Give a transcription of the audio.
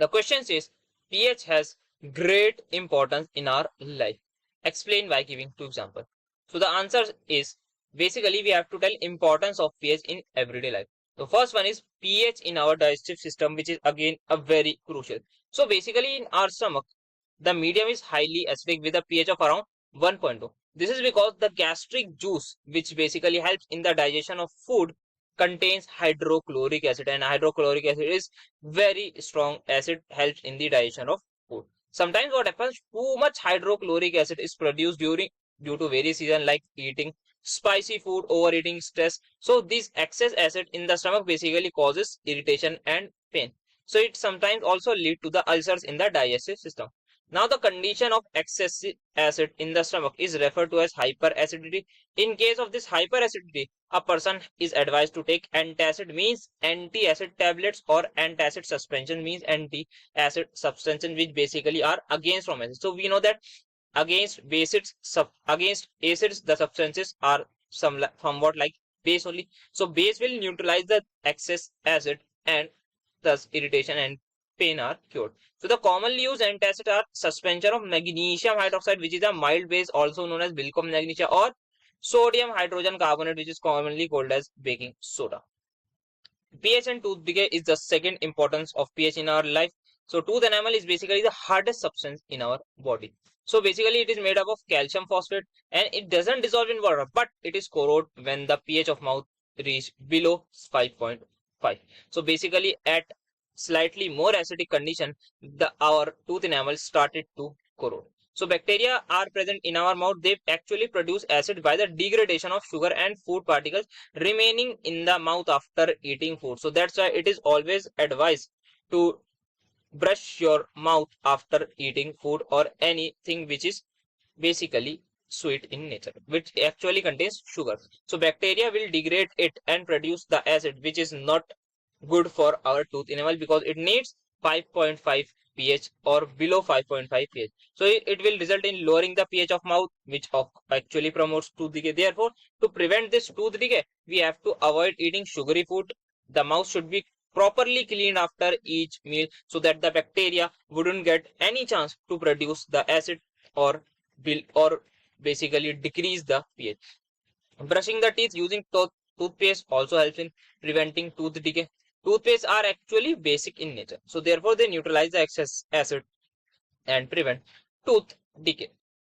The question says pH has great importance in our life. Explain by giving two examples. So the answer is basically we have to tell importance of pH in everyday life. The first one is pH in our digestive system, which is again a very crucial. So basically in our stomach, the medium is highly acidic with a pH of around 1.2. This is because the gastric juice, which basically helps in the digestion of food, contains hydrochloric acid, and hydrochloric acid is very strong acid, helps in the digestion of food. Sometimes what happens, too much hydrochloric acid is produced due to various reasons like eating spicy food, overeating, stress. So this excess acid in the stomach basically causes irritation and pain. So it sometimes also lead to the ulcers in the digestive system. Now the condition of excessive acid in the stomach is referred to as hyperacidity. In case of this hyperacidity, a person is advised to take antacid, means anti-acid tablets, or antacid suspension, means anti-acid substances, which basically are against from acid. So we know that against acids the substances are somewhat like base only. So base will neutralize the excess acid, and thus irritation and pain are cured. So the commonly used antacid are suspension of magnesium hydroxide, which is a mild base also known as Wilcom magnesia, or sodium hydrogen carbonate, which is commonly called as baking soda. pH and tooth decay is the second importance of pH in our life. So tooth enamel is basically the hardest substance in our body. So basically it is made up of calcium phosphate, and it doesn't dissolve in water, but it is corrode when the pH of mouth reach below 5.5. So basically at slightly more acidic condition, our tooth enamel started to corrode. So bacteria are present in our mouth. They actually produce acid by the degradation of sugar and food particles remaining in the mouth after eating food. So that's why it is always advised to brush your mouth after eating food or anything which is basically sweet in nature, which actually contains sugar. So bacteria will degrade it and produce the acid, which is not good for our tooth enamel because it needs 5.5 pH or below 5.5 pH. So it will result in lowering the pH of mouth, which actually promotes tooth decay. Therefore, to prevent this tooth decay, we have to avoid eating sugary food. The mouth should be properly cleaned after each meal so that the bacteria wouldn't get any chance to produce the acid or basically decrease the pH. Brushing the teeth using toothpaste also helps in preventing tooth decay. Toothpaste are actually basic in nature, so therefore they neutralize the excess acid and prevent tooth decay.